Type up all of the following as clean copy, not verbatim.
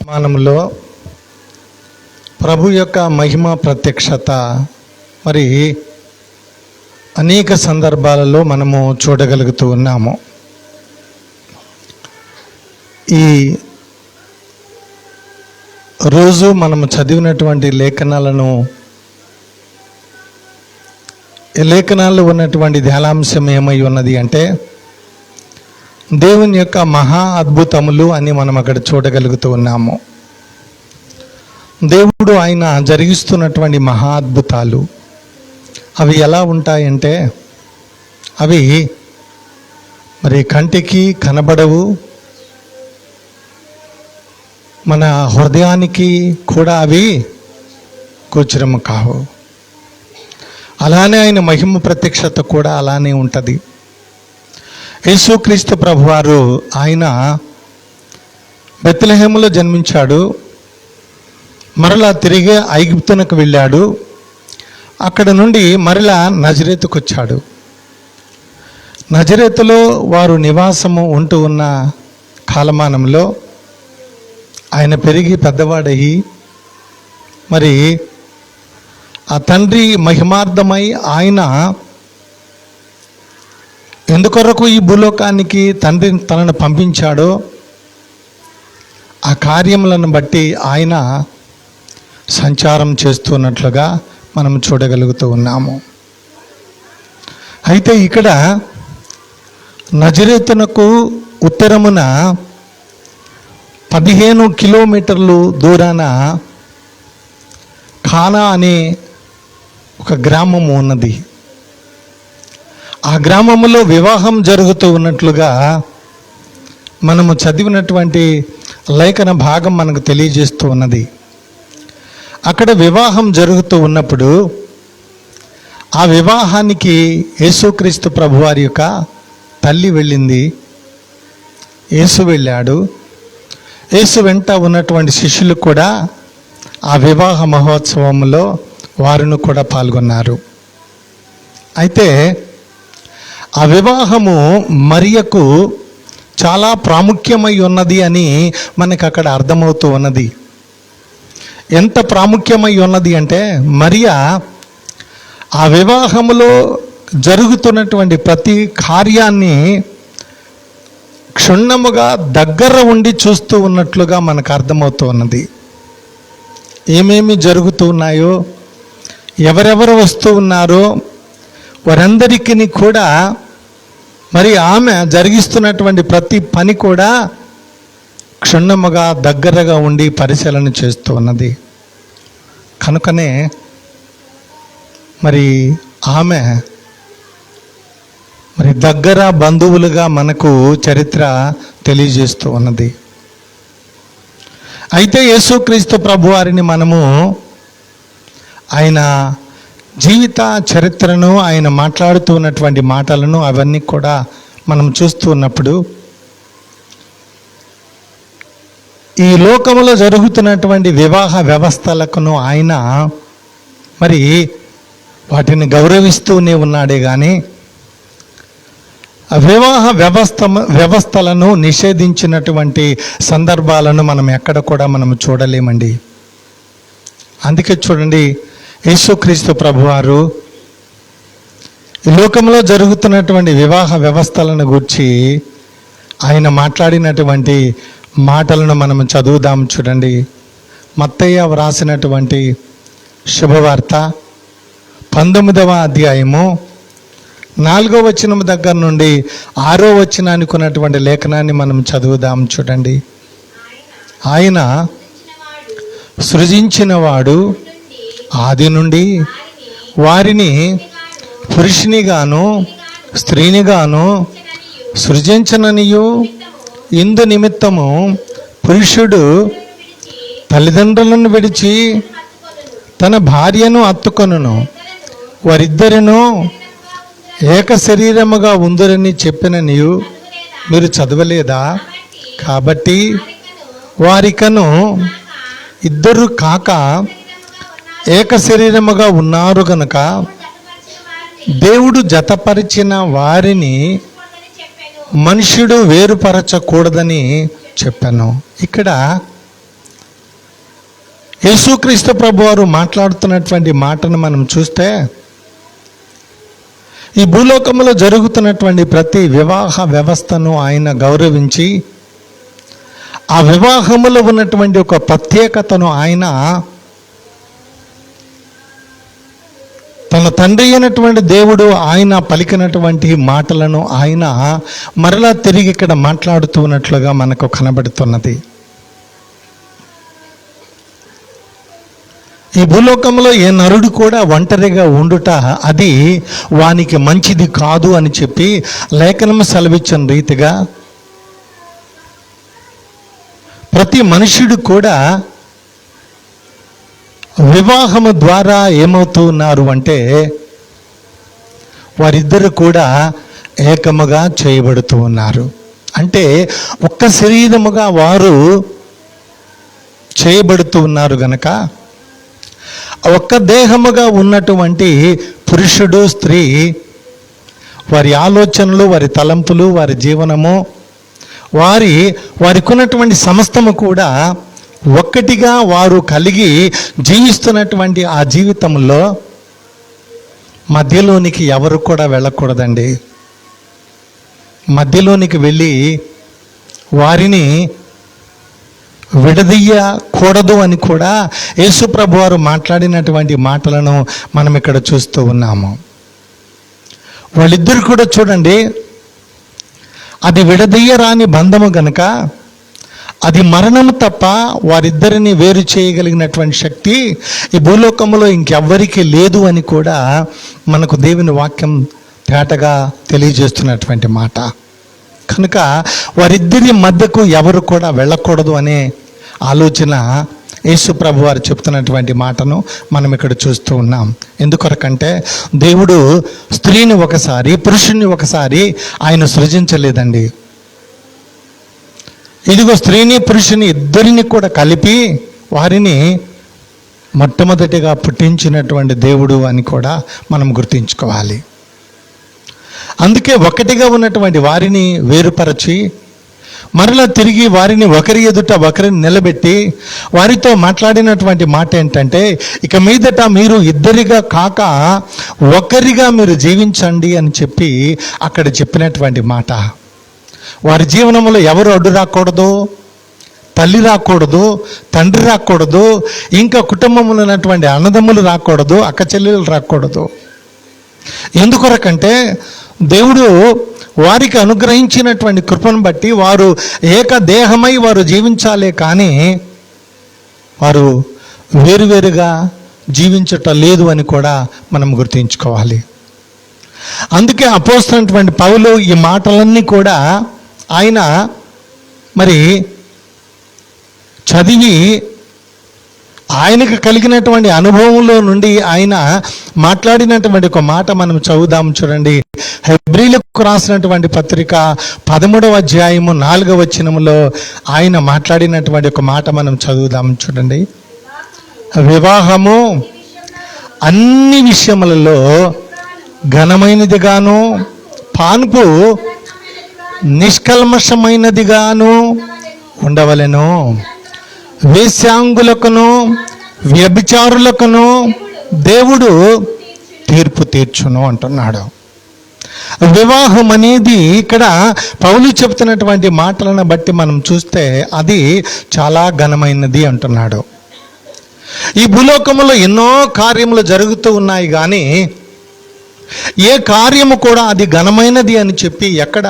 వర్తమానంలో ప్రభు యొక్క మహిమ ప్రత్యక్షత మరి అనేక సందర్భాలలో మనము చూడగలుగుతూ ఉన్నాము. ఈ రోజు మనము చదివినటువంటి లేఖనాల్లో ఉన్నటువంటి ధ్యానాంశం ఏమై ఉన్నది అంటే దేవుని యొక్క మహా అద్భుతములు అని మనం అక్కడ చూడగలుగుతూ ఉన్నాము. దేవుడు ఆయన జరిగిస్తున్నటువంటి మహా అద్భుతాలు అవి ఎలా ఉంటాయంటే అవి మరి కంటికి కనబడవు, మన హృదయానికి కూడా అవి గోచరము కావు. అలానే ఆయన మహిమ ప్రత్యక్షత కూడా అలానే ఉంటుంది. యేసుక్రీస్తు ప్రభువారు ఆయన బెత్లెహేములో జన్మించాడు, మరలా తిరిగి ఐగుప్తునకు వెళ్ళాడు, అక్కడ నుండి మరలా నజరేతుకు వచ్చాడు. నజరేతులో వారు నివాసము ఉంటూ ఉన్న కాలమానంలో ఆయన పెరిగి పెద్దవాడయి మరి ఆ తండ్రి మహిమార్థమై ఆయన ఎందుకొరకు ఈ భూలోకానికి తండ్రి తనను పంపించాడో ఆ కార్యములను బట్టి ఆయన సంచారం చేస్తున్నట్లుగా మనం చూడగలుగుతూ ఉన్నాము. అయితే ఇక్కడ నజరేతునకు ఉత్తరమున 15 కిలోమీటర్లు దూరాన ఖానా అనే ఒక గ్రామము ఉన్నది. ఆ గ్రామములో వివాహం జరుగుతూ ఉన్నట్లుగా మనము చదివినటువంటి లేఖన భాగం మనకు తెలియజేస్తూ ఉన్నది. అక్కడ వివాహం జరుగుతూ ఉన్నప్పుడు ఆ వివాహానికి యేసుక్రీస్తు ప్రభువారి యొక్క తల్లి వెళ్ళింది, యేసు వెళ్ళాడు. యేసు వెంట ఉన్నటువంటి శిష్యులు కూడా ఆ వివాహ మహోత్సవంలో వారిని కూడా పాల్గొన్నారు. అయితే ఆ వివాహము మరియకు చాలా ప్రాముఖ్యమై ఉన్నది అని మనకు అక్కడ అర్థమవుతూ ఉన్నది. ఎంత ప్రాముఖ్యమై ఉన్నది అంటే మరియ ఆ వివాహములో జరుగుతున్నటువంటి ప్రతి కార్యాన్ని క్షుణ్ణముగా దగ్గర ఉండి చూస్తూ ఉన్నట్లుగా మనకు అర్థమవుతూ ఉన్నది. ఏమేమి జరుగుతూ ఉన్నాయో, ఎవరెవరు వస్తూ ఉన్నారో వారందరికీ కూడా మరి ఆమె జరిగిస్తున్నటువంటి ప్రతి పని కూడా క్షుణ్ణముగా దగ్గరగా ఉండి పరిశీలన చేస్తూ ఉన్నది. కనుకనే మరి ఆమె మరి దగ్గర బంధువులుగా మనకు చరిత్ర తెలియజేస్తూ ఉన్నది. అయితే యేసుక్రీస్తు ప్రభువారిని మనము ఆయన జీవిత చరిత్రను, ఆయన మాట్లాడుతూ ఉన్నటువంటి మాటలను అవన్నీ కూడా మనం చూస్తూ ఉన్నప్పుడు ఈ లోకములో జరుగుతున్నటువంటి వివాహ వ్యవస్థలకును ఆయన మరి వాటిని గౌరవిస్తూనే ఉన్నాడే కానీ ఆ వివాహ వ్యవస్థలను నిషేధించినటువంటి సందర్భాలను మనం ఎక్కడ కూడా మనం చూడలేమండి. అందుకే చూడండి, యేసుక్రీస్తు ప్రభువారు ఈ లోకంలో జరుగుతున్నటువంటి వివాహ వ్యవస్థలను గురించి ఆయన మాట్లాడినటువంటి మాటలను మనం చదువుదాం. చూడండి, మత్తయ్య వ్రాసినటువంటి శుభవార్త 19వ అధ్యాయము 4వ వచనం దగ్గర నుండి 6వ వచనానికి ఉన్నటువంటి లేఖనాన్ని మనం చదువుదాం. చూడండి, ఆయన సృజించినవాడు ఆది నుండి వారిని పురుషునిగాను స్త్రీనిగాను సృజించననియు ఇందు నిమిత్తము పురుషుడు తల్లిదండ్రులను విడిచి తన భార్యను హత్తుకొనును, వారిద్దరును ఏక శరీరముగా ఉందురని చెప్పిననియు మీరు చదవలేదా? కాబట్టి వారికను ఇద్దరు కాక ఏక శరీరముగా ఉన్నారు గనుక దేవుడు జతపరిచిన వారిని మనుష్యుడు వేరుపరచకూడదని చెప్పాను. ఇక్కడ యేసుక్రీస్తు ప్రభువారు మాట్లాడుతున్నటువంటి మాటను మనం చూస్తే, ఈ భూలోకంలో జరుగుతున్నటువంటి ప్రతి వివాహ వ్యవస్థను ఆయన గౌరవించి, ఆ వివాహములో ఉన్నటువంటి ఒక ప్రత్యేకతను ఆయన తన తండ్రి అయినటువంటి దేవుడు ఆయన పలికినటువంటి మాటలను ఆయన మరలా తిరిగి ఇక్కడ మాట్లాడుతూ ఉన్నట్లుగా మనకు కనబడుతున్నది. ఈ భూలోకంలో ఏ నరుడు కూడా ఒంటరిగా ఉండుట అది వానికి మంచిది కాదు అని చెప్పి లేఖనం సెలవిచ్చిన రీతిగా ప్రతి మనుష్యుడు కూడా వివాహము ద్వారా ఏమవుతూ ఉన్నారు అంటే వారిద్దరు కూడా ఏకముగా చేయబడుతూ ఉన్నారు. అంటే ఒక్క శరీరముగా వారు చేయబడుతూ ఉన్నారు గనక ఒక్క దేహముగా ఉన్నటువంటి పురుషుడు స్త్రీ వారి ఆలోచనలు, వారి తలంపులు, వారి జీవనము, వారికి ఉన్నటువంటి సమస్తము కూడా ఒక్కటిగా వారు కలిగి జీవిస్తున్నటువంటి ఆ జీవితంలో మధ్యలోనికి ఎవరు కూడా వెళ్ళకూడదండి. మధ్యలోనికి వెళ్ళి వారిని విడదీయకూడదు అని కూడా యేసుప్రభు వారు మాట్లాడినటువంటి మాటలను మనం ఇక్కడ చూస్తూ ఉన్నాము. వాళ్ళిద్దరు కూడా చూడండి, అది విడదీయరాని బంధము గనుక అది మరణము తప్ప వారిద్దరిని వేరు చేయగలిగినటువంటి శక్తి ఈ భూలోకంలో ఇంకెవ్వరికీ లేదు అని కూడా మనకు దేవుని వాక్యం తేటగా తెలియజేస్తున్నటువంటి మాట. కనుక వారిద్దరి మధ్యకు ఎవరు కూడా వెళ్ళకూడదు అనే ఆలోచన యేసు ప్రభు వారు చెప్తున్నటువంటి మాటను మనం ఇక్కడ చూస్తూ ఉన్నాం. ఎందుకొరకంటే దేవుడు స్త్రీని ఒకసారి, పురుషుణ్ణి ఒకసారి ఆయన సృజించలేదండి. ఇదిగో స్త్రీని పురుషుని ఇద్దరిని కూడా కలిపి వారిని మొట్టమొదటిగా పుట్టించినటువంటి దేవుడు అని కూడా మనం గుర్తుంచుకోవాలి. అందుకే ఒకటిగా ఉన్నటువంటి వారిని వేరుపరచి మరలా తిరిగి వారిని ఒకరి ఎదుట ఒకరిని నిలబెట్టి వారితో మాట్లాడినటువంటి మాట ఏంటంటే, ఇక మీదట మీరు ఇద్దరిగా కాక ఒకరిగా మీరు జీవించండి అని చెప్పి అక్కడ చెప్పినటువంటి మాట. వారి జీవనంలో ఎవరు అడ్డు రాకూడదు, తల్లి రాకూడదు, తండ్రి రాకూడదు, ఇంకా కుటుంబంలో ఉన్నటువంటి అన్నదమ్ములు రాకూడదు, అక్క చెల్లెలు రాకూడదు. ఎందుకొరకంటే దేవుడు వారికి అనుగ్రహించినటువంటి కృపను బట్టి వారు ఏకదేహమై వారు జీవించాలే కానీ వారు వేరువేరుగా జీవించటం లేదు అని కూడా మనం గుర్తుంచుకోవాలి. అందుకే అపోస్తలుడైనటువంటి పౌలు ఈ మాటలన్నీ కూడా ఆయన మరి చదివి ఆయనకు కలిగినటువంటి అనుభవంలో నుండి ఆయన మాట్లాడినటువంటి ఒక మాట మనం చదువుదాం. చూడండి, హెబ్రీలకు రాసినటువంటి పత్రిక 13వ అధ్యాయము 4వ వచనములో ఆయన మాట్లాడినటువంటి ఒక మాట మనం చదువుదాం. చూడండి, వివాహము అన్ని విషయములలో ఘనమైనదిగాను పాన్పు నిష్కల్మషమైనదిగాను ఉండవలెను. వేశ్యాంగులకును వ్యభిచారులకును దేవుడు తీర్పు తీర్చును అంటున్నాడు. వివాహం అనేది ఇక్కడ పౌలు చెప్తున్నటువంటి మాటలను బట్టి మనం చూస్తే అది చాలా ఘనమైనది అంటున్నాడు. ఈ భూలోకంలో ఎన్నో కార్యములు జరుగుతూ ఉన్నాయి కానీ ఏ కార్యము కూడా అది ఘనమైనది అని చెప్పి ఎక్కడ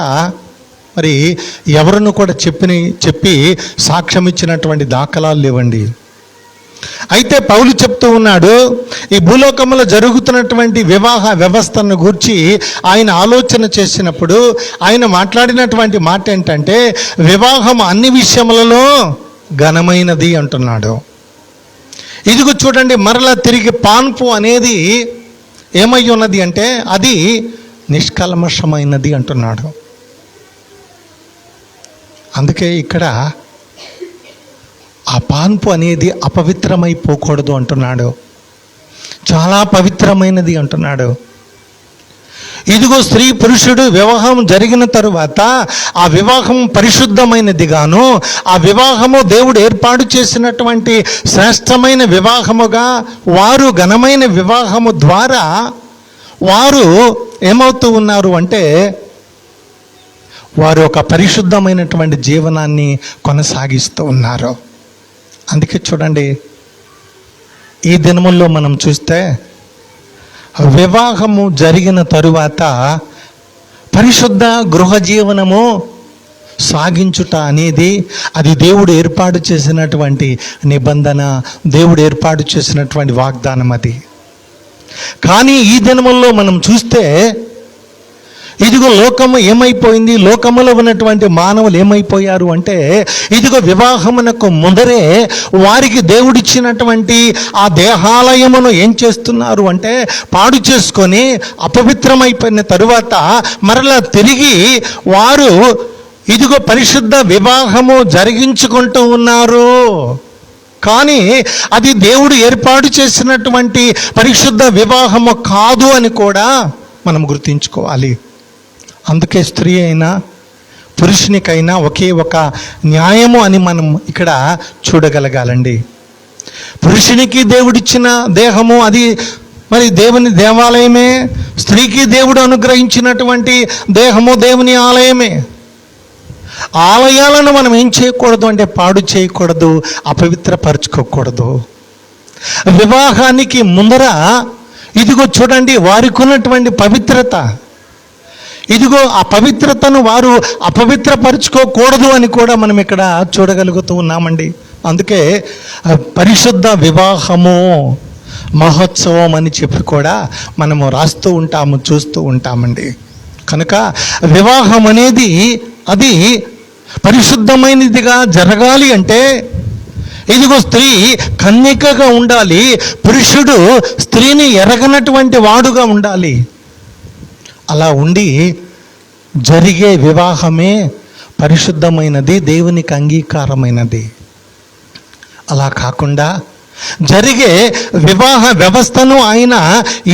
మరి ఎవరిని కూడా చెప్పి సాక్ష్యం ఇచ్చినటువంటి దాఖలాలు లేవండి. అయితే పౌలు చెప్తూ ఉన్నాడు, ఈ భూలోకంలో జరుగుతున్నటువంటి వివాహ వ్యవస్థను గూర్చి ఆయన ఆలోచన చేసినప్పుడు ఆయన మాట్లాడినటువంటి మాట ఏంటంటే, వివాహం అన్ని విషయములలో ఘనమైనది అంటున్నాడు. ఇదిగో చూడండి, మరలా తిరిగి పాన్పు అనేది ఏమై ఉన్నది అంటే అది నిష్కల్మషమైనది అంటున్నాడు. అందుకే ఇక్కడ ఆ పాన్పు అనేది అపవిత్రమైపోకూడదు అంటున్నాడు, చాలా పవిత్రమైనది అంటున్నాడు. ఇదిగో స్త్రీ పురుషుడు వివాహం జరిగిన తరువాత ఆ వివాహం పరిశుద్ధమైనదిగాను, ఆ వివాహము దేవుడు ఏర్పాటు చేసినటువంటి శ్రేష్టమైన వివాహముగా, వారు ఘనమైన వివాహము ద్వారా వారు ఏమవుతూ ఉన్నారు అంటే వారు ఒక పరిశుద్ధమైనటువంటి జీవనాన్ని కొనసాగిస్తూ ఉన్నారు. అందుకే చూడండి, ఈ దినముల్లో మనం చూస్తే వివాహము జరిగిన తరువాత పరిశుద్ధ గృహ జీవనము సాగించుట అనేది అది దేవుడు ఏర్పాటు చేసినటువంటి నిబంధన, దేవుడు ఏర్పాటు చేసినటువంటి వాగ్దానం అది. కానీ ఈ దినముల్లో మనం చూస్తే ఇదిగో లోకము ఏమైపోయింది, లోకములో ఉన్నటువంటి మానవులు ఏమైపోయారు అంటే ఇదిగో వివాహమునకు ముందరే వారికి దేవుడిచ్చినటువంటి ఆ దేహాలయమును ఏం చేస్తున్నారు అంటే పాడు చేసుకొని అపవిత్రమైపోయిన తరువాత మరలా తిరిగి వారు ఇదిగో పరిశుద్ధ వివాహము జరిగించుకుంటూ ఉన్నారు. కానీ అది దేవుడు ఏర్పాటు చేసినటువంటి పరిశుద్ధ వివాహము కాదు అని కూడా మనం గుర్తుంచుకోవాలి. అందుకే స్త్రీ అయినా పురుషునికైనా ఒకే ఒక న్యాయము అని మనం ఇక్కడ చూడగలగాలండి. పురుషునికి దేవుడిచ్చిన దేహము అది మరి దేవుని దేవాలయమే, స్త్రీకి దేవుడు అనుగ్రహించినటువంటి దేహము దేవుని ఆలయమే. ఆలయాలను మనం ఏం చేయకూడదు అంటే పాడు చేయకూడదు, అపవిత్రపరచుకోకూడదు. వివాహానికి ముందర ఇదిగో చూడండి వారికి ఉన్నటువంటి పవిత్రత, ఇదిగో ఆ పవిత్రతను వారు అపవిత్రపరచుకోకూడదు అని కూడా మనం ఇక్కడ చూడగలుగుతూ ఉన్నామండి. అందుకే పరిశుద్ధ వివాహము మహోత్సవం అని చెప్పి కూడా మనము రాస్తూ ఉంటాము, చూస్తూ ఉంటామండి. కనుక వివాహం అనేది అది పరిశుద్ధమైనదిగా జరగాలి అంటే ఇదిగో స్త్రీ కన్యకగా ఉండాలి, పురుషుడు స్త్రీని ఎరగనటువంటి వాడుగా ఉండాలి. అలా ఉండి జరిగే వివాహమే పరిశుద్ధమైనది, దేవునికి అంగీకారమైనది. అలా కాకుండా జరిగే వివాహ వ్యవస్థను ఆయన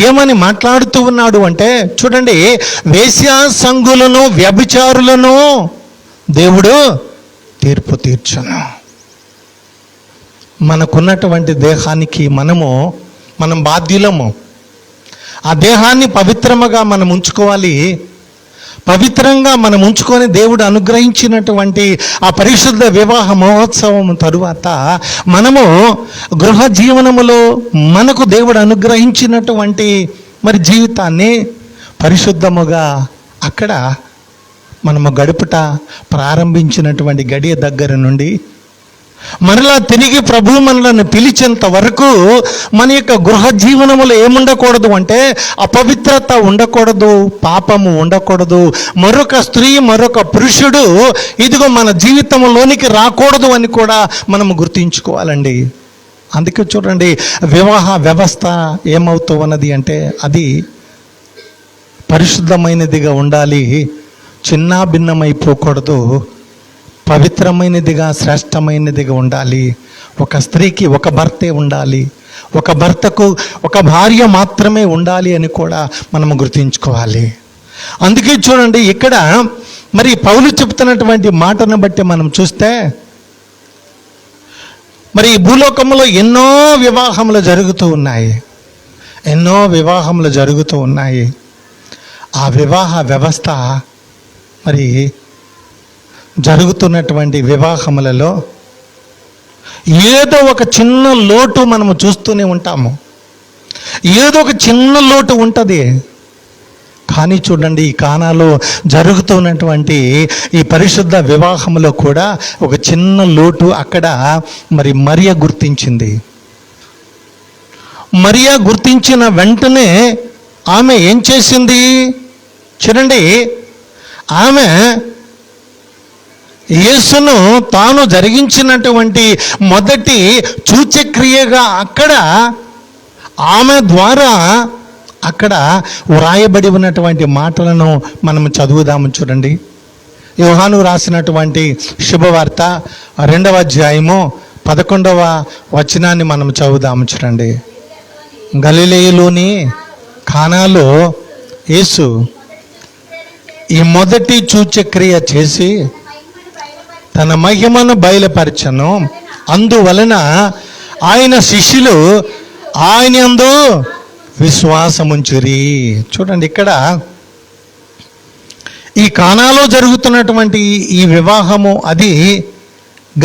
ఏమని మాట్లాడుతూ ఉన్నాడు అంటే చూడండి, వేశ్యా సంఘులను వ్యభిచారులను దేవుడు తీర్పు తీర్చును. మనకున్నటువంటి దేహానికి మనం బాధ్యులము. ఆ దేహాన్ని పవిత్రముగా మనం ఉంచుకోవాలి. పవిత్రంగా మనం ఉంచుకొని దేవుడు అనుగ్రహించినటువంటి ఆ పరిశుద్ధ వివాహ మహోత్సవం తరువాత మనము గృహ జీవనములో మనకు దేవుడు అనుగ్రహించినటువంటి మరి జీవితాన్ని పరిశుద్ధముగా అక్కడ మనము గడుపుట ప్రారంభించినటువంటి గడియ దగ్గర నుండి మరలా తిరిగి ప్రభు మనలను పిలిచేంత వరకు మన యొక్క గృహ జీవనములో ఏముండకూడదు అంటే అపవిత్రత ఉండకూడదు, పాపము ఉండకూడదు, మరొక స్త్రీ మరొక పురుషుడు ఇదిగో మన జీవితంలోనికి రాకూడదు అని కూడా మనము గుర్తించుకోవాలండి. అందుకే చూడండి వివాహ వ్యవస్థ ఏమవుతూ ఉన్నది అంటే అది పరిశుద్ధమైనదిగా ఉండాలి, చిన్న భిన్నమైపోకూడదు, పవిత్రమైనదిగా శ్రేష్టమైనదిగా ఉండాలి. ఒక స్త్రీకి ఒక భర్తే ఉండాలి, ఒక భర్తకు ఒక భార్య మాత్రమే ఉండాలి అని కూడా మనము గుర్తుంచుకోవాలి. అందుకే చూడండి ఇక్కడ మరి పౌలు చెప్తున్నటువంటి మాటను బట్టి మనం చూస్తే మరి ఈ భూలోకంలో ఎన్నో వివాహములు జరుగుతూ ఉన్నాయి. ఆ వివాహ వ్యవస్థ మరి జరుగుతున్నటువంటి వివాహములలో ఏదో ఒక చిన్న లోటు మనము చూస్తూనే ఉంటాము, ఏదో ఒక చిన్న లోటు ఉంటుంది. కానీ చూడండి ఈ కానాలో జరుగుతున్నటువంటి ఈ పరిశుద్ధ వివాహంలో కూడా ఒక చిన్న లోటు అక్కడ మరి మరియ గుర్తించింది. మరియ గుర్తించిన వెంటనే ఆమె ఏం చేసింది చూడండి, ఆమె యేసును తాను జరిగించినటువంటి మొదటి సూచక్రియగా అక్కడ ఆమె ద్వారా అక్కడ వ్రాయబడి ఉన్నటువంటి మాటలను మనం చదువుదాము. చూడండి యోహాను రాసినటువంటి శుభవార్త 2వ అధ్యాయము 11వ వచనాన్ని మనం చదువుదాము. చూడండి, గలిలయలోని కానాలో యేసు ఈ మొదటి సూచక్రియ చేసి తన మహిమను బయలుపరచను. అందువలన ఆయన శిష్యులు ఆయన యందు విశ్వాసముంచిరి. చూడండి, ఇక్కడ ఈ కానాలో జరుగుతున్నటువంటి ఈ వివాహము అది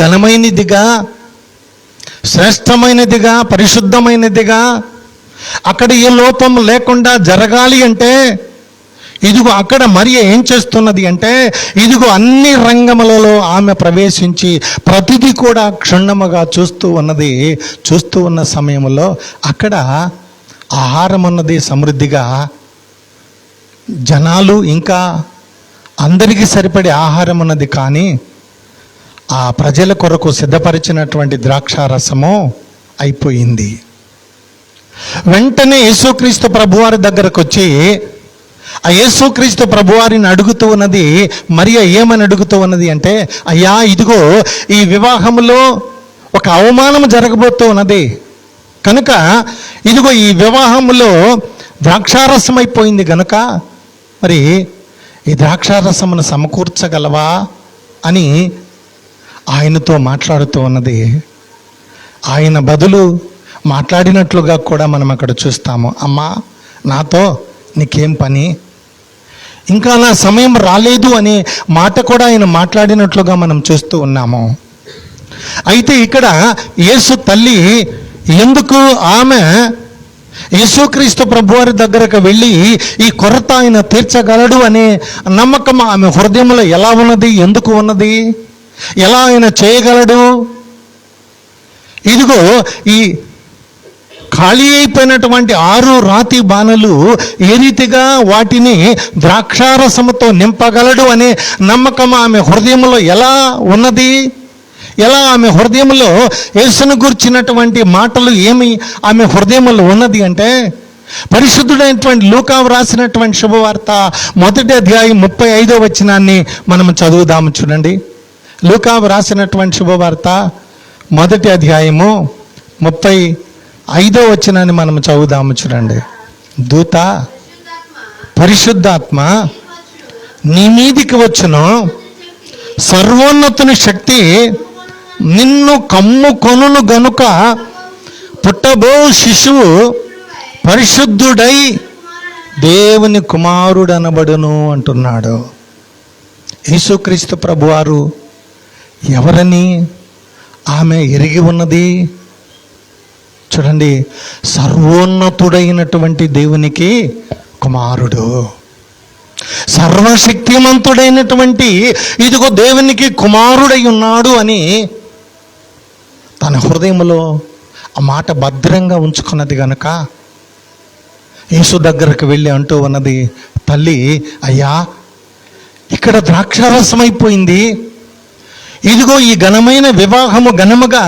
ఘనమైనదిగా, శ్రేష్టమైనదిగా, పరిశుద్ధమైనదిగా, అక్కడ ఏ లోపం లేకుండా జరగాలి అంటే ఇదిగో అక్కడ మరియ ఏం చేస్తున్నది అంటే ఇదిగో అన్ని రంగములలో ఆమె ప్రవేశించి ప్రతిదీ కూడా క్షుణ్ణముగా చూస్తూ ఉన్నది. చూస్తూ ఉన్న సమయంలో అక్కడ ఆహారం ఉన్నది సమృద్ధిగా, జనాలు ఇంకా అందరికీ సరిపడే ఆహారం ఉన్నది. కానీ ఆ ప్రజల కొరకు సిద్ధపరిచినటువంటి ద్రాక్షారసము అయిపోయింది. వెంటనే యేసుక్రీస్తు ప్రభువారి దగ్గరకు వచ్చి ఆ యేసుక్రీస్తు ప్రభువారిని అడుగుతూ ఉన్నది. మరియ ఏమని అడుగుతూ ఉన్నది అంటే, అయ్యా ఇదిగో ఈ వివాహములో ఒక అవమానం జరగబోతూ ఉన్నది కనుక ఇదిగో ఈ వివాహములో ద్రాక్షారసం అయిపోయింది కనుక మరి ఈ ద్రాక్షారసమును సమకూర్చగలవా అని ఆయనతో మాట్లాడుతూ ఉన్నది. ఆయన బదులు మాట్లాడినట్లుగా కూడా మనం అక్కడ చూస్తాము. అమ్మా, నాతో నీకేం పని, ఇంకా నా సమయం రాలేదు అనే మాట కూడా ఆయన మాట్లాడినట్లుగా మనం చూస్తూ ఉన్నాము. అయితే ఇక్కడ యేసు తల్లి ఎందుకు ఆమె యేసుక్రీస్తు ప్రభువారి దగ్గరకు వెళ్ళి ఈ కొరత ఆయన తీర్చగలడు అనే నమ్మకం ఆమె హృదయంలో ఎలా ఉన్నది, ఎందుకు ఉన్నది, ఎలా ఆయన చేయగలడు? ఇదిగో ఈ ఖాళీ అయిపోయినటువంటి 6 రాతి బాణలు ఏ రీతిగా వాటిని ద్రాక్షారసముతో నింపగలడు అనే నమ్మకం ఆమె హృదయంలో ఎలా ఉన్నది? ఎలా ఆమె హృదయంలో యేసును గురించినటువంటి మాటలు ఏమి ఆమె హృదయంలో ఉన్నది అంటే పరిశుద్ధుడైనటువంటి లూకా రాసినటువంటి శుభవార్త 1వ అధ్యాయం 35వ వచనాన్ని మనం చదువుదాము. చూడండి, లూకా రాసినటువంటి శుభవార్త 1వ అధ్యాయము 35వ వచనాన్ని మనం చదువుదాము. చూడండి, దూత పరిశుద్ధాత్మ నీ మీదికి వచ్చును, సర్వోన్నతుని శక్తి నిన్ను కమ్ముకొనును గనుక పుట్టబో శిశువు పరిశుద్ధుడై దేవుని కుమారుడు అనబడును అంటున్నాడు. యేసుక్రీస్తు ప్రభువారు ఎవరని ఆమె ఎరిగి ఉన్నది? చూడండి, సర్వోన్నతుడైనటువంటి దేవునికి కుమారుడు, సర్వశక్తిమంతుడైనటువంటి ఇదిగో దేవునికి కుమారుడై ఉన్నాడు అని తన హృదయంలో ఆ మాట భద్రంగా ఉంచుకున్నది కనుక యేసు దగ్గరకు వెళ్ళి అంటూ ఉన్నది, తల్లి అయ్యా ఇక్కడ ద్రాక్షారసం అయిపోయింది, ఇదిగో ఈ ఘనమైన వివాహము ఘనముగా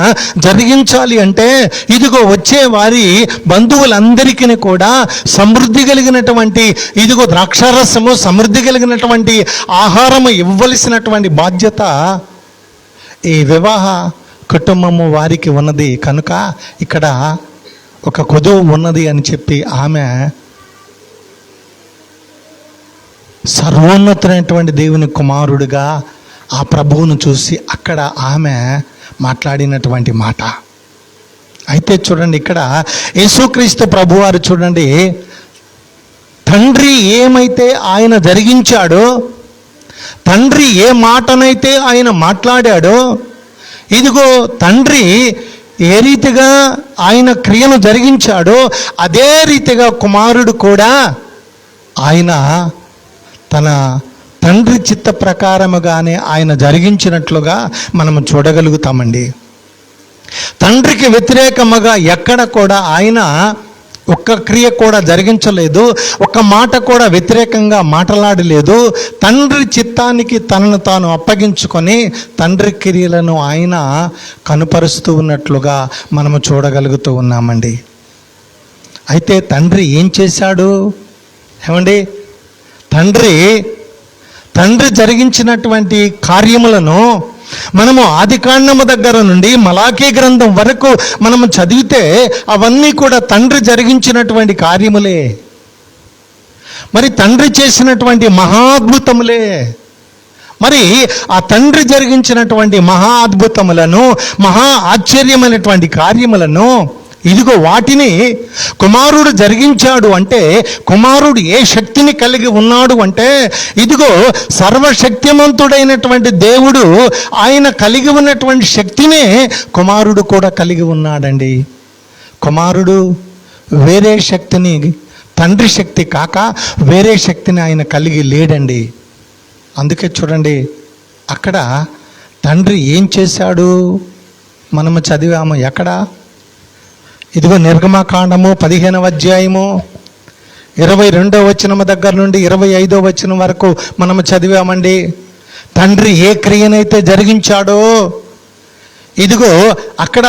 జరిగించాలి అంటే ఇదిగో వచ్చే వారి బంధువులందరికీ కూడా సమృద్ధి కలిగినటువంటి ఇదిగో ద్రాక్షారసము, సమృద్ధి కలిగినటువంటి ఆహారము ఇవ్వవలసినటువంటి బాధ్యత ఈ వివాహ కుటుంబము వారికి ఉన్నది కనుక ఇక్కడ ఒక కొదువు ఉన్నది అని చెప్పి ఆమె సర్వోన్నతమైనటువంటి దేవుని కుమారుడిగా ఆ ప్రభువును చూసి అక్కడ ఆమె మాట్లాడినటువంటి మాట. అయితే చూడండి, ఇక్కడ యేసుక్రీస్తు ప్రభువారు చూడండి, తండ్రి ఏమైతే ఆయన జరిగించాడో, తండ్రి ఏ మాటనైతే ఆయన మాట్లాడాడో, ఇదిగో తండ్రి ఏ రీతిగా ఆయన క్రియను జరిగించాడో అదే రీతిగా కుమారుడు కూడా ఆయన తన తండ్రి చిత్త ప్రకారముగానే ఆయన జరిగించినట్లుగా మనము చూడగలుగుతామండి. తండ్రికి వ్యతిరేకముగా ఎక్కడ కూడా ఆయన ఒక్క క్రియ కూడా జరిగించలేదు, ఒక్క మాట కూడా వ్యతిరేకంగా మాట్లాడలేదు. తండ్రి చిత్తానికి తనను తాను అప్పగించుకొని తండ్రి క్రియలను ఆయన కనుపరుస్తూ ఉన్నట్లుగా మనము చూడగలుగుతూ ఉన్నామండి. అయితే తండ్రి ఏం చేశాడు ఏమండి? తండ్రి జరిగించినటువంటి కార్యములను మనము ఆదికాండము దగ్గర నుండి మలాకీ గ్రంథం వరకు మనము చదివితే అవన్నీ కూడా తండ్రి జరిగించినటువంటి కార్యములే. మరి తండ్రి చేసినటువంటి మహా అద్భుతములే. మరి ఆ తండ్రి జరిగించినటువంటి మహా అద్భుతములను, మహా ఆశ్చర్యమైనటువంటి కార్యములను, ఇదిగో వాటిని కుమారుడు జరిగించాడు అంటే, కుమారుడు ఏ శక్తిని కలిగి ఉన్నాడు అంటే, ఇదిగో సర్వశక్తిమంతుడైనటువంటి దేవుడు ఆయన కలిగి ఉన్నటువంటి శక్తినే కుమారుడు కూడా కలిగి ఉన్నాడండి. కుమారుడు వేరే శక్తిని, తండ్రి శక్తి కాక వేరే శక్తిని ఆయన కలిగి లేడండి. అందుకే చూడండి, అక్కడ తండ్రి ఏం చేశాడు మనము చదివాము. ఎక్కడ? ఇదిగో నిర్గమకాండము 15వ అధ్యాయము 22వ వచనం దగ్గర నుండి 25వ వచనం వరకు మనము చదివామండి. తండ్రి ఏ క్రియనైతే జరిగించాడో ఇదిగో అక్కడ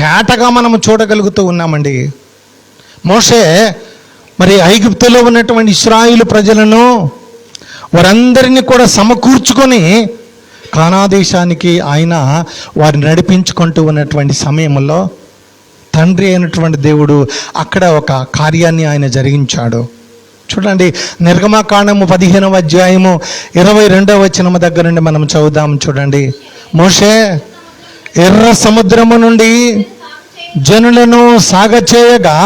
తేటగా మనము చూడగలుగుతూ ఉన్నామండి. మోషే మరి ఐగుప్తులో ఉన్నటువంటి ఇశ్రాయేలు ప్రజలను వారందరినీ కూడా సమకూర్చుకొని కానాదేశానికి ఆయన వారిని నడిపించుకుంటూ ఉన్నటువంటి సమయంలో తండ్రి అయినటువంటి దేవుడు అక్కడ ఒక కార్యాన్ని ఆయన జరిగించాడు. చూడండి, నిర్గమకాండము 15వ అధ్యాయము 22వ వచనం దగ్గర నుండి మనం చదువుదాం. చూడండి, మోషే ఎర్ర సముద్రము నుండి జనులను సాగచేయగా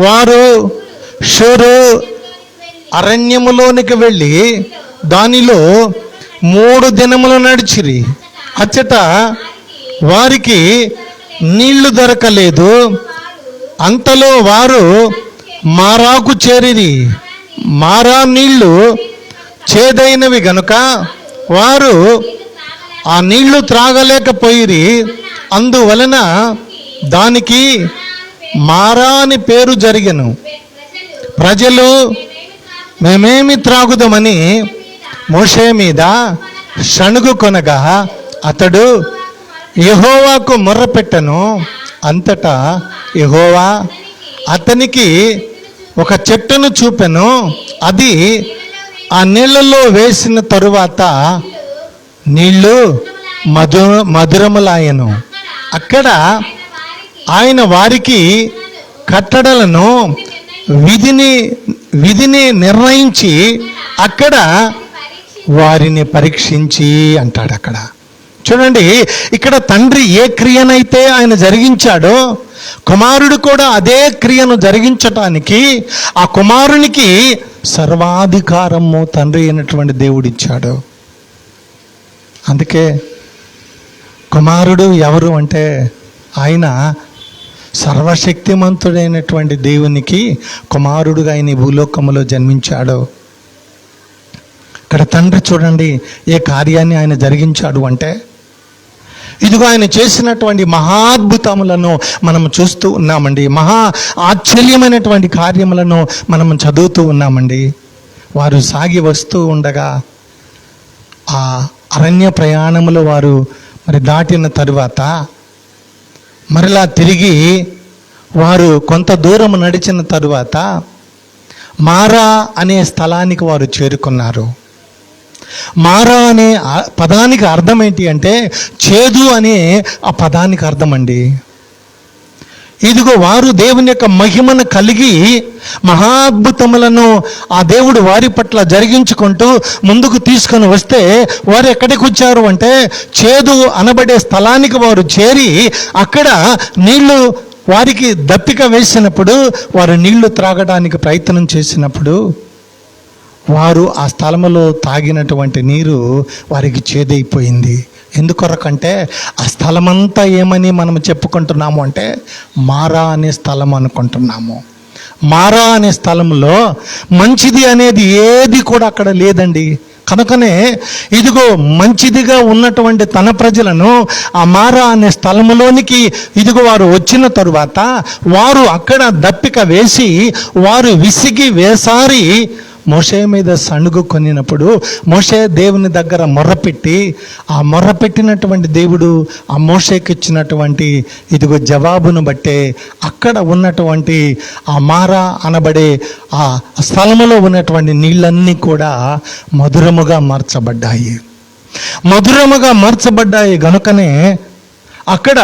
వారు షూరు అరణ్యములోనికి వెళ్ళి దానిలో 3 దినములు నడిచిరి. అచ్చట వారికి నీళ్లు దొరకలేదు. అంతలో వారు మారాకు చేరిరి. మారా నీళ్లు చేదైనవి గనుక వారు ఆ నీళ్లు త్రాగలేకపోయిరి. అందువలన దానికి మారా అని పేరు జరిగెను. ప్రజలు మేమేమి త్రాగుదామని మోషే మీద సణుగు కొనగా అతడు యెహోవాకు మొర్రపెట్టెను. అంతటా యెహోవా అతనికి ఒక చెట్టును చూపెను. అది ఆ నీళ్లలో వేసిన తరువాత నీళ్లు మధురములాయను. అక్కడ ఆయన వారికి కట్టడలను విధిని నిర్ణయించి అక్కడ వారిని పరీక్షించి అంటాడు. అక్కడ చూడండి, ఇక్కడ తండ్రి ఏ క్రియనైతే ఆయన జరిగించాడో కుమారుడు కూడా అదే క్రియను జరిగించటానికి ఆ కుమారునికి సర్వాధికారము తండ్రి అయినటువంటి దేవుడిచ్చాడు. అందుకే కుమారుడు ఎవరు అంటే ఆయన సర్వశక్తిమంతుడైనటువంటి దేవునికి కుమారుడుగా ఆయన భూలోకములో జన్మించాడు. ఇక్కడ తండ్రి చూడండి ఏ కార్యాన్ని ఆయన జరిగించాడు అంటే, ఇదిగో ఆయన చేసినటువంటి మహాద్భుతములను మనం చూస్తూ ఉన్నామండి. మహా ఆశ్చర్యమైనటువంటి కార్యములను మనం చదువుతూ ఉన్నామండి. వారు సాగి వస్తూ ఉండగా ఆ అరణ్య ప్రయాణములో వారు మరి దాటిన తరువాత మరలా తిరిగి వారు కొంత దూరం నడిచిన తరువాత మారా అనే స్థలానికి వారు చేరుకున్నారు. మారా అనే పదానికి అర్థం ఏంటి అంటే చేదు అనే ఆ పదానికి అర్థం అండి. ఇదిగో వారు దేవుని యొక్క మహిమను కలిగి మహాద్భుతములను ఆ దేవుడు వారి పట్ల జరిగించుకుంటూ ముందుకు తీసుకొని వస్తే వారు ఎక్కడికి వచ్చారు అంటే చేదు అనబడే స్థలానికి వారు చేరి అక్కడ నీళ్లు వారికి దప్పిక వేసినప్పుడు, వారు నీళ్లు త్రాగడానికి ప్రయత్నం చేసినప్పుడు వారు ఆ స్థలములో తాగినటువంటి నీరు వారికి చేదైపోయింది. ఎందుకొరకంటే ఆ స్థలమంతా ఏమని మనం చెప్పుకుంటున్నాము అంటే మారా అనే స్థలం అనుకుంటున్నాము. మారా అనే స్థలంలో మంచిది అనేది ఏది కూడా అక్కడ లేదండి. కనుకనే ఇదిగో మంచిదిగా ఉన్నటువంటి తన ప్రజలను ఆ మారా అనే స్థలంలోనికి ఇదిగో వారు వచ్చిన తరువాత వారు అక్కడ దప్పిక వేసి వారు విసిగి వేసారి మోషే మీద సణుగు కొనినప్పుడు మోషే దేవుని దగ్గర మొర్రపెట్టి ఆ మొర్రపెట్టినటువంటి దేవుడు ఆ మోషేకి ఇచ్చినటువంటి ఇదిగో జవాబును బట్టే అక్కడ ఉన్నటువంటి ఆ మారా అనబడే ఆ స్థలములో ఉన్నటువంటి నీళ్ళన్నీ కూడా మధురముగా మార్చబడ్డాయి. మధురముగా మార్చబడ్డాయి గనుకనే అక్కడ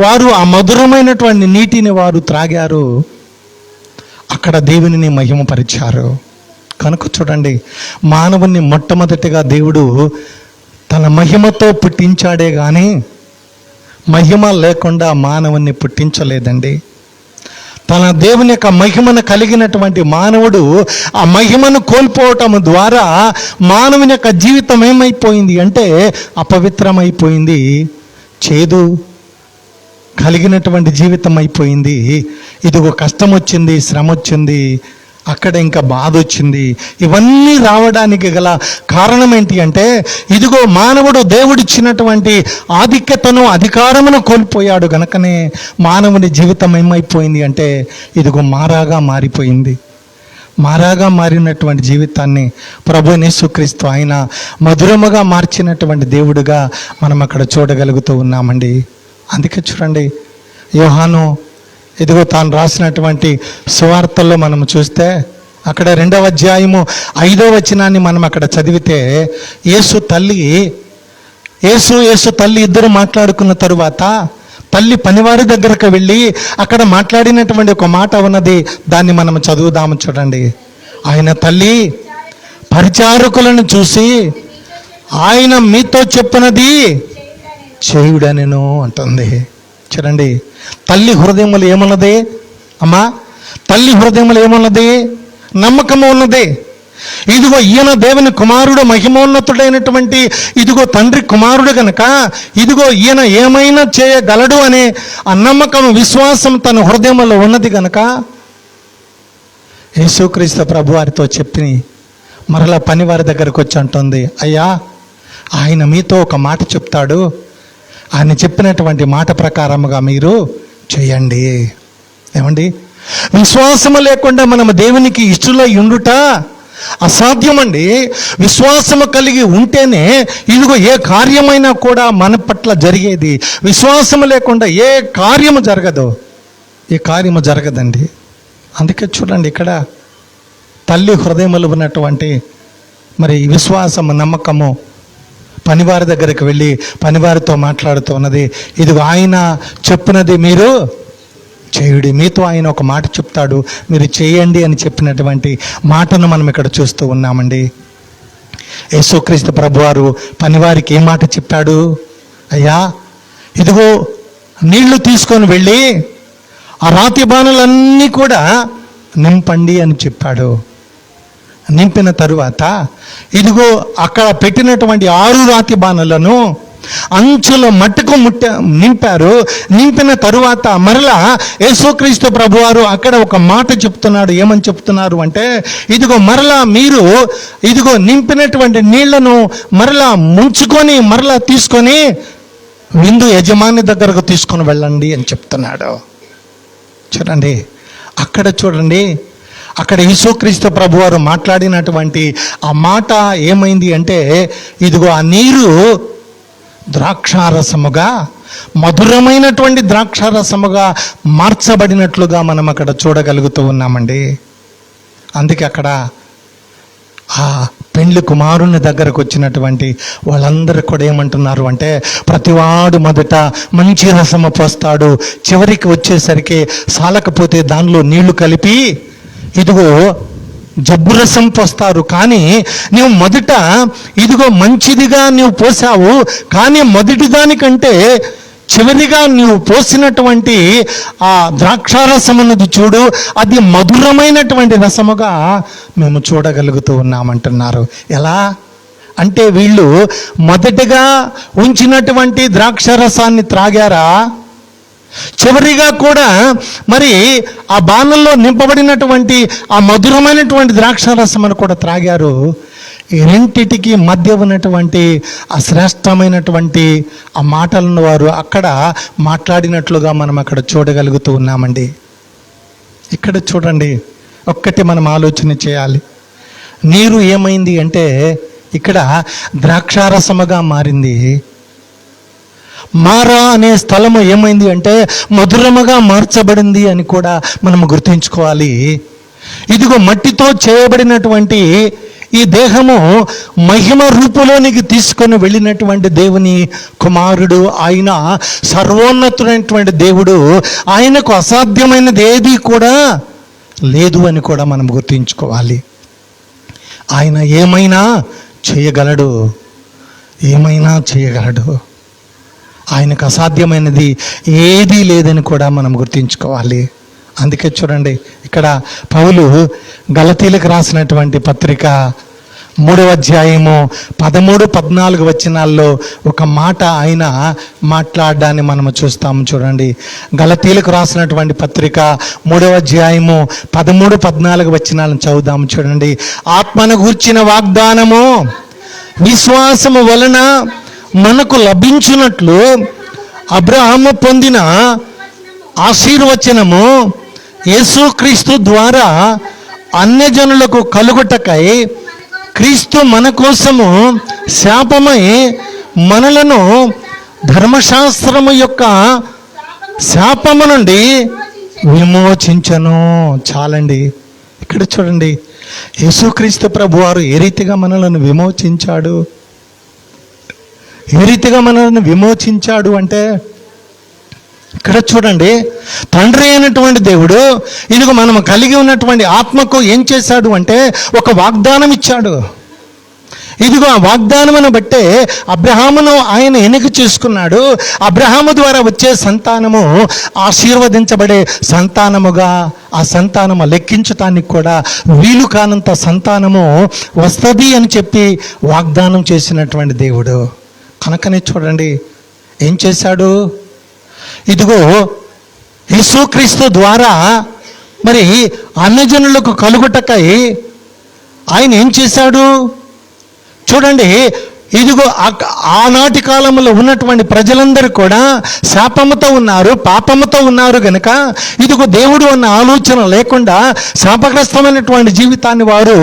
వారు ఆ మధురమైనటువంటి నీటిని వారు త్రాగారు. అక్కడ దేవునిని మహిమపరిచారు. కనుక చూడండి, మానవుణ్ణి మొట్టమొదటిగా దేవుడు తన మహిమతో పుట్టించాడే కానీ మహిమ లేకుండా మానవుణ్ణి పుట్టించలేదండి. తన దేవుని యొక్క మహిమను కలిగినటువంటి మానవుడు ఆ మహిమను కోల్పోవటం ద్వారా మానవుని యొక్క జీవితం ఏమైపోయింది అంటే అపవిత్రమైపోయింది, చేదు కలిగినటువంటి జీవితం అయిపోయింది. ఇదిగో కష్టం వచ్చింది, శ్రమ వచ్చింది, అక్కడ ఇంకా బాధ వచ్చింది. ఇవన్నీ రావడానికి గల కారణం ఏంటి అంటే ఇదిగో మానవుడు దేవుడిచ్చినటువంటి ఆధిక్యతను, అధికారమును కోల్పోయాడు గనుకనే మానవుని జీవితం ఏమైపోయింది అంటే ఇదిగో మారాగా మారిపోయింది. మారాగా మారినటువంటి జీవితాన్ని ప్రభువైన యేసుక్రీస్తు ఆయన మధురముగా మార్చినటువంటి దేవుడుగా మనం అక్కడ చూడగలుగుతూ ఉన్నామండి. అందుకే చూడండి, యోహాను ఇదిగో తాను రాసినటువంటి సువార్తల్లో మనం చూస్తే అక్కడ 2వ అధ్యాయము 5వ వచనాన్ని మనం అక్కడ చదివితే యేసు తల్లి ఇద్దరు మాట్లాడుకున్న తరువాత తల్లి పనివారి దగ్గరకు వెళ్ళి అక్కడ మాట్లాడినటువంటి ఒక మాట ఉన్నది, దాన్ని మనం చదువుదాము. చూడండి, ఆయన తల్లి పరిచారకులను చూసి ఆయన మీతో చెప్పినది చేయుడనెను అంటుంది. చూడండి, తల్లి హృదయములు ఏమున్నది అమ్మా? తల్లి హృదయములు ఏమున్నది? నమ్మకము ఉన్నది. ఇదిగో ఈయన దేవుని కుమారుడు, మహిమోన్నతుడైనటువంటి ఇదిగో తండ్రి కుమారుడు గనక ఇదిగో ఈయన ఏమైనా చేయగలడు అనే ఆ నమ్మకం, విశ్వాసం తన హృదయంలో ఉన్నది గనక యేసుక్రీస్తు ప్రభు వారితో చెప్పి మరలా పనివారి దగ్గరకు వచ్చి అంటుంది, అయ్యా ఆయన మీతో ఒక మాట చెప్తాడు, ఆయన చెప్పినటువంటి మాట ప్రకారముగా మీరు చేయండి. ఏమండి, విశ్వాసము లేకుండా మనం దేవునికి ఇష్టలై ఉండుట అసాధ్యమండి. విశ్వాసము కలిగి ఉంటేనే ఇదిగో ఏ కార్యమైనా కూడా మన పట్ల జరిగేది. విశ్వాసము లేకుండా ఏ కార్యము జరగదు, ఏ కార్యము జరగదండి. అందుకే చూడండి, ఇక్కడ తల్లి హృదయములు ఉన్నటువంటి మరి విశ్వాసము, నమ్మకము పనివారి దగ్గరికి వెళ్ళి పనివారితో మాట్లాడుతూ ఉన్నది, ఇదిగో ఆయన చెప్పినది మీరు చేయుడి, మీతో ఆయన ఒక మాట చెప్తాడు, మీరు చేయండి అని చెప్పినటువంటి మాటను మనం ఇక్కడ చూస్తూ ఉన్నామండి. యేసుక్రీస్తు ప్రభువారు పనివారికి ఏ మాట చెప్పాడు? అయ్యా ఇదిగో నీళ్లు తీసుకొని వెళ్ళి ఆ రాతి బాణలన్నీ కూడా నింపండి అని చెప్పాడు. నింపిన తరువాత ఇదిగో అక్కడ పెట్టినటువంటి 6 రాతి బాణలను అంచుల మట్టుకు నింపారు. నింపిన తరువాత మరలా యేసుక్రీస్తు ప్రభువారు అక్కడ ఒక మాట చెప్తున్నాడు. ఏమని చెప్తున్నారు అంటే ఇదిగో మరలా మీరు ఇదిగో నింపినటువంటి నీళ్లను మరలా ముంచుకొని మరలా తీసుకొని విందు యజమాని దగ్గరకు తీసుకొని వెళ్ళండి అని చెప్తున్నాడు. చూడండి, అక్కడ చూడండి, అక్కడ యేసుక్రీస్తు ప్రభువారు మాట్లాడినటువంటి ఆ మాట ఏమైంది అంటే ఇదిగో ఆ నీరు ద్రాక్షారసముగా, మధురమైనటువంటి ద్రాక్షారసముగా మార్చబడినట్లుగా మనం అక్కడ చూడగలుగుతూ ఉన్నామండి. అందుకే అక్కడ ఆ పెండ్లి కుమారుని దగ్గరకు వచ్చినటువంటి వాళ్ళందరూ కూడా ఏమంటున్నారు అంటే ప్రతివాడు మొదట మంచి రసము పోస్తాడు, చివరికి వచ్చేసరికి సాలకపోతే దానిలో నీళ్లు కలిపి ఇదిగో జబ్బు రసం పోస్తారు. కానీ నువ్వు మొదట ఇదిగో మంచిదిగా నువ్వు పోసావు, కానీ మొదటి దానికంటే చివరిగా నువ్వు పోసినటువంటి ఆ ద్రాక్షారసం అన్నది చూడు, అది మధురమైనటువంటి రసముగా మేము చూడగలుగుతూ ఉన్నామంటున్నారు. ఎలా అంటే వీళ్ళు మొదటగా ఉంచినటువంటి ద్రాక్షారసాన్ని త్రాగారా, చివరిగా కూడా మరి ఆ బాణల్లో నింపబడినటువంటి ఆ మధురమైనటువంటి ద్రాక్షారసమును కూడా త్రాగారు. ఈ రెంటిటికి మధ్య ఉన్నటువంటి ఆ శ్రేష్టమైనటువంటి ఆ మాటలను వారు అక్కడ మాట్లాడినట్లుగా మనం అక్కడ చూడగలుగుతూ ఉన్నామండి. ఇక్కడ చూడండి, ఒక్కటి మనం ఆలోచన చేయాలి. నీరు ఏమైంది అంటే ఇక్కడ ద్రాక్షారసముగా మారింది. మారా అనే స్థలము ఏమైంది అంటే మధురముగా మార్చబడింది అని కూడా మనం గుర్తుంచుకోవాలి. ఇదిగో మట్టితో చేయబడినటువంటి ఈ దేహము మహిమ రూపులోనికి తీసుకొని వెళ్ళినటువంటి దేవుని కుమారుడు, ఆయన సర్వోన్నతుడైనటువంటి దేవుడు, ఆయనకు అసాధ్యమైనది ఏది కూడా లేదు అని కూడా మనం గుర్తుంచుకోవాలి. ఆయన ఏమైనా చేయగలడు, ఏమైనా చేయగలడు. ఆయనకు అసాధ్యమైనది ఏదీ లేదని కూడా మనం గుర్తించుకోవాలి. అందుకే చూడండి, ఇక్కడ పౌలు గలతీలకు రాసినటువంటి పత్రిక 3వ అధ్యాయము 13-14 వచనాల్లో ఒక మాట ఆయన మాట్లాడడాన్ని మనము చూస్తాము. చూడండి, గలతీలకు రాసినటువంటి పత్రిక 3వ అధ్యాయము 13-14 వచనాలను చదువుదాము. చూడండి, ఆత్మను గూర్చిన వాగ్దానము విశ్వాసము వలన మనకు లభించినట్లు అబ్రహాము పొందిన ఆశీర్వచనము యేసుక్రీస్తు ద్వారా అన్యజనులకు కలుగుటకై క్రీస్తు మన కోసము శాపమై మనలను ధర్మశాస్త్రము యొక్క శాపము నుండి విమోచించను. చాలండి. ఇక్కడ చూడండి, యేసుక్రీస్తు ప్రభువారు ఏ రీతిగా మనలను విమోచించాడు, ఏ రీతిగా మనల్ని విమోచించాడు అంటే, ఇక్కడ చూడండి, తండ్రి అయినటువంటి దేవుడు ఇదిగో మనం కలిగి ఉన్నటువంటి ఆత్మకు ఏం చేశాడు అంటే ఒక వాగ్దానం ఇచ్చాడు. ఇదిగో ఆ వాగ్దానమును బట్టే అబ్రహామును ఆయన ఎన్నిక చేసుకున్నాడు. అబ్రహాము ద్వారా వచ్చే సంతానము ఆశీర్వదించబడే సంతానముగా, ఆ సంతానము లెక్కించటానికి కూడా వీలు కానంత సంతానము వస్తుంది అని చెప్పి వాగ్దానం చేసినటువంటి దేవుడు. కనుకనే చూడండి ఏం చేశాడు, ఇదిగో యేసుక్రీస్తు ద్వారా మరి అన్యజనులకు కలుగుటకై ఆయన ఏం చేశాడు చూడండి. ఇదిగో ఆనాటి కాలంలో ఉన్నటువంటి ప్రజలందరూ కూడా శాపముతో ఉన్నారు, పాపముతో ఉన్నారు గనుక ఇదిగో దేవుడు అన్న ఆలోచన లేకుండా శాపగ్రస్తమైనటువంటి జీవితాన్ని వారు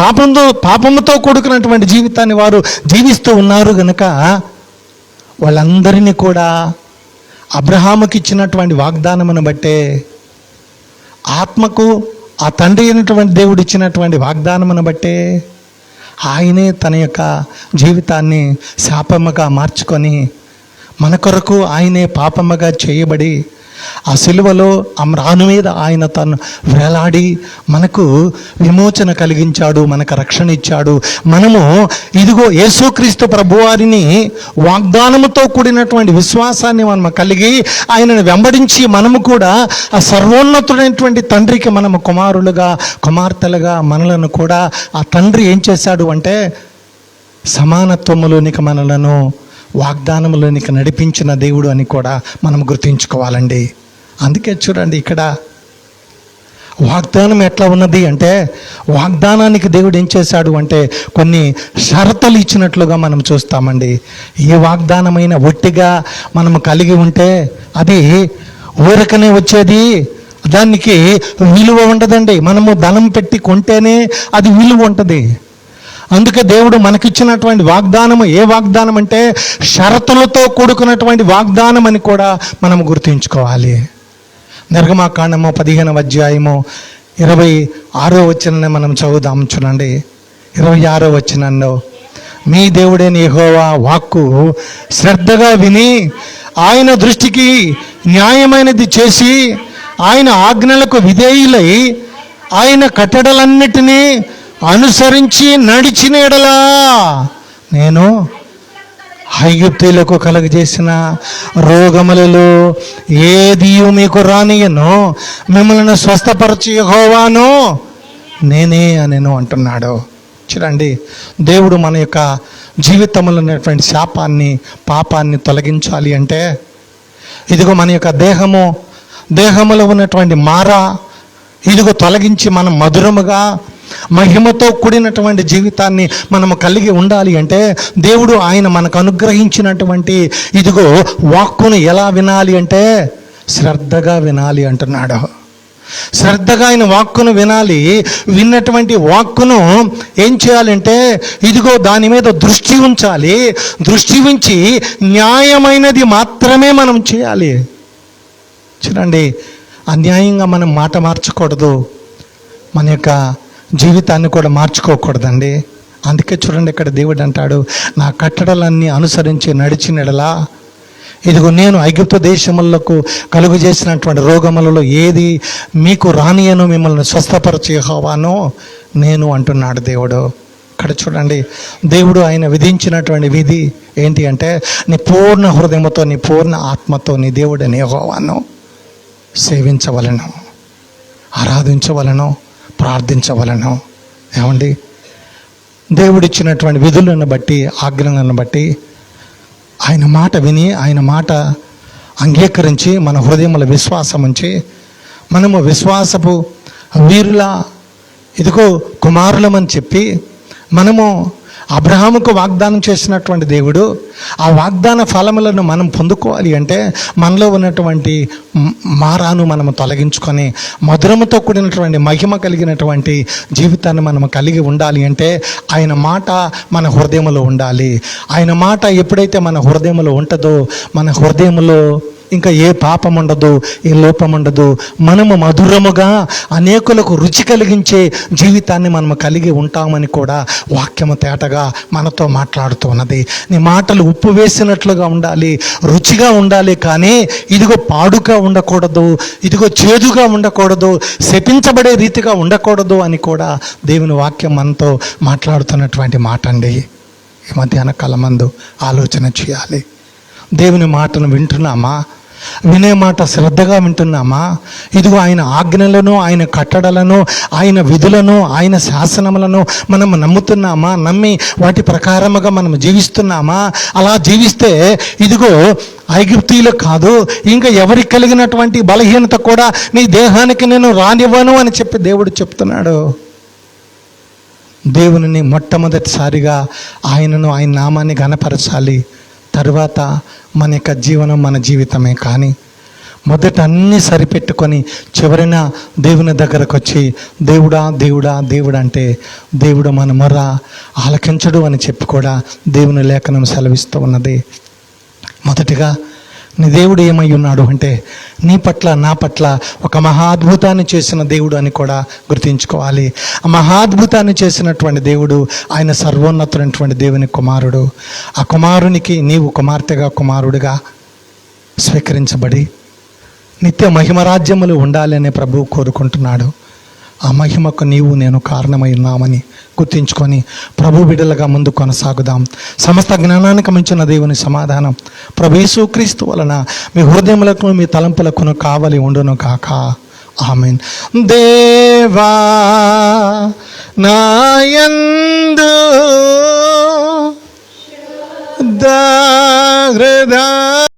పాపముతో కూడుకున్నటువంటి జీవితాన్ని వారు జీవిస్తూ ఉన్నారు గనుక వాళ్ళందరినీ కూడా అబ్రహాముకి ఇచ్చినటువంటి వాగ్దానమును బట్టే, ఆత్మకు ఆ తండ్రి అయినటువంటి దేవుడు ఇచ్చినటువంటి వాగ్దానమును బట్టే ఆయనే తన యొక్క జీవితాన్ని శాపముగా మార్చుకొని మన కొరకు ఆయనే పాపముగా చేయబడి ఆ సిలువలో రాను మీద ఆయన తను వేలాడి మనకు విమోచన కలిగించాడు, మనకు రక్షణ ఇచ్చాడు. మనము ఇదిగో యేసుక్రీస్తు ప్రభువారిని వాగ్దానముతో కూడినటువంటి విశ్వాసాన్ని మనం కలిగి ఆయనను వెంబడించి మనము కూడా ఆ సర్వోన్నతుడైనటువంటి తండ్రికి మనము కుమారులుగా కుమార్తెలుగా మనలను కూడా ఆ తండ్రి ఏం చేశాడు అంటే సమానత్వములోనికి మనలను వాగ్దానములోనికి నడిపించిన దేవుడు అని కూడా మనం గుర్తుంచుకోవాలండి. అందుకే చూడండి, ఇక్కడ వాగ్దానం ఎట్లా ఉన్నది అంటే వాగ్దానానికి దేవుడు ఏం చేశాడు అంటే కొన్ని షరతులు ఇచ్చినట్లుగా మనం చూస్తామండి. ఏ వాగ్దానమైన ఒట్టిగా మనము కలిగి ఉంటే అది ఊరకనే వచ్చేది, దానికి విలువ ఉండదండి. మనము ధనం పెట్టి కొంటేనే అది విలువ ఉంటుంది. అందుకే దేవుడు మనకిచ్చినటువంటి వాగ్దానము ఏ వాగ్దానం అంటే షరతులతో కూడుకున్నటువంటి వాగ్దానం అని కూడా మనం గుర్తుంచుకోవాలి. నిర్గమాకాండము 15వ అధ్యాయము 26వ వచనాన్ని మనం చదువుదాం. చూడండి, 26వ వచనంలో మీ దేవుడైన యెహోవా వాక్కు శ్రద్ధగా విని ఆయన దృష్టికి న్యాయమైనది చేసి ఆయన ఆజ్ఞలకు విధేయులై ఆయన కట్టడలన్నిటినీ అనుసరించి నడిచిన ఎడలా నేను ఐగుప్తీయులకు కలుగజేసిన రోగములలో ఏది మీకు రానియను, మిమ్మల్ని స్వస్థపరచు యెహోవాను నేనే అని అంటున్నాడు. చూడండి, దేవుడు మన యొక్క జీవితంలో ఉన్నటువంటి శాపాన్ని పాపాన్ని తొలగించాలి అంటే ఇదిగో మన యొక్క దేహములో ఉన్నటువంటి ఇదిగో తొలగించి మనం మధురముగా మహిమతో కూడినటువంటి జీవితాన్ని మనము కలిగి ఉండాలి అంటే దేవుడు ఆయన మనకు అనుగ్రహించినటువంటి ఇదిగో వాక్కును ఎలా వినాలి అంటే శ్రద్ధగా వినాలి అంటున్నాడు. శ్రద్ధగా ఆయన వాక్కును వినాలి. విన్నటువంటి వాక్కును ఏం చేయాలంటే ఇదిగో దాని మీద దృష్టి ఉంచాలి. దృష్టి ఉంచి న్యాయమైనది మాత్రమే మనం చేయాలి. చూడండి, అన్యాయంగా మనం మాట మార్చకూడదు, మన యొక్క జీవితాన్ని కూడా మార్చుకోకూడదండి. అందుకే చూడండి, ఇక్కడ దేవుడు అంటాడు నా కట్టడలన్నీ అనుసరించి నడిచినడలా ఇదిగో నేను ఐగుప్తు దేశములకు కలుగు చేసినటువంటి రోగములలో ఏది మీకు రానియను, మిమ్మల్ని స్వస్థపరచు యెహోవాను నేను అంటున్నాడు దేవుడు. ఇక్కడ చూడండి, దేవుడు ఆయన విధించినటువంటి విధి ఏంటి అంటే, నీ పూర్ణ హృదయంతో, నీ పూర్ణ ఆత్మతో నీ దేవుడిని యెహోవాను సేవించవలను, ఆరాధించవలను, ప్రార్థించవలను. ఏమండి, దేవుడిచ్చినటువంటి విధులను బట్టి, ఆజ్ఞలను బట్టి ఆయన మాట విని, ఆయన మాట అంగీకరించి, మన హృదయంలో విశ్వాసం ఉంచి, మనము విశ్వాసపు వీరుల ఇదిగో కుమారులమని చెప్పి, మనము అబ్రహాముకు వాగ్దానం చేసినటువంటి దేవుడు ఆ వాగ్దాన ఫలములను మనం పొందుకోవాలి అంటే, మనలో ఉన్నటువంటి మారాను మనము తొలగించుకొని మధురముతో కూడినటువంటి మహిమ కలిగినటువంటి జీవితాన్ని మనము కలిగి ఉండాలి అంటే, ఆయన మాట మన హృదయంలో ఉండాలి. ఆయన మాట ఎప్పుడైతే మన హృదయంలో ఉంటుందో, మన హృదయంలో ఇంకా ఏ పాపం ఉండదు, ఏ లోపం ఉండదు. మనము మధురముగా అనేకులకు రుచి కలిగించే జీవితాన్ని మనము కలిగి ఉంటామని కూడా వాక్యము తేటగా మనతో మాట్లాడుతూ ఉన్నది. నీ మాటలు ఉప్పు వేసినట్లుగా ఉండాలి, రుచిగా ఉండాలి, కానీ ఇదిగో పాడుగా ఉండకూడదు, ఇదిగో చేదుగా ఉండకూడదు, శపించబడే రీతిగా ఉండకూడదు అని కూడా దేవుని వాక్యం మనతో మాట్లాడుతున్నటువంటి మాట అండి. ఈ మధ్యాహ్న కాలమందు ఆలోచన చేయాలి. దేవుని మాటను వింటున్నామా? వినే మాట శ్రద్ధగా వింటున్నామా? ఇదిగో ఆయన ఆజ్ఞలను, ఆయన కట్టడలను, ఆయన విధులను, ఆయన శాసనములను మనం నమ్ముతున్నామా? నమ్మి వాటి ప్రకారముగా మనం జీవిస్తున్నామా? అలా జీవిస్తే ఇదిగో ఐగుప్తీయులకు కాదు, ఇంకా ఎవరికి కలిగినటువంటి బలహీనత కూడా నీ దేహానికి నేను రానివ్వను అని చెప్పి దేవుడు చెప్తున్నాడు. దేవునిని మొట్టమొదటిసారిగా ఆయనను, ఆయన నామాన్ని ఘనపరచాలి. తర్వాత మన యొక్క జీవనం మన జీవితమే. కానీ మొదట అన్నీ సరిపెట్టుకొని చివరిన దేవుని దగ్గరకు వచ్చి దేవుడా దేవుడా దేవుడు అంటే, దేవుడు మన మొర ఆలకించడు అని చెప్పి కూడా దేవుని లేఖనం సెలవిస్తూ ఉన్నది. మొదటిగా నీ దేవుడు ఏమై ఉన్నాడు అంటే, నీ పట్ల, నా పట్ల ఒక మహాద్భుతాన్ని చేసిన దేవుడు అని కూడా గుర్తుంచుకోవాలి. ఆ మహాద్భుతాన్ని చేసినటువంటి దేవుడు ఆయన సర్వోన్నతుడైనటువంటి దేవుని కుమారుడు. ఆ కుమారునికి నీవు కుమార్తెగా, కుమారుడిగా స్వీకరించబడి నిత్య మహిమరాజ్యములు ఉండాలని ప్రభువు కోరుకుంటున్నాడు. ఆ మహిమకు నీవు నేను కారణమై ఉన్నామని గుర్తించుకొని ప్రభు బిడ్డలుగా ముందు కొనసాగుదాం. సమస్త జ్ఞానానికి మించిన దేవుని సమాధానం ప్రభు యేసుక్రీస్తు వలన మీ హృదయములకు, మీ తలంపులకు కావలి ఉండును కాక. ఆమేన్. దేవా నాయందు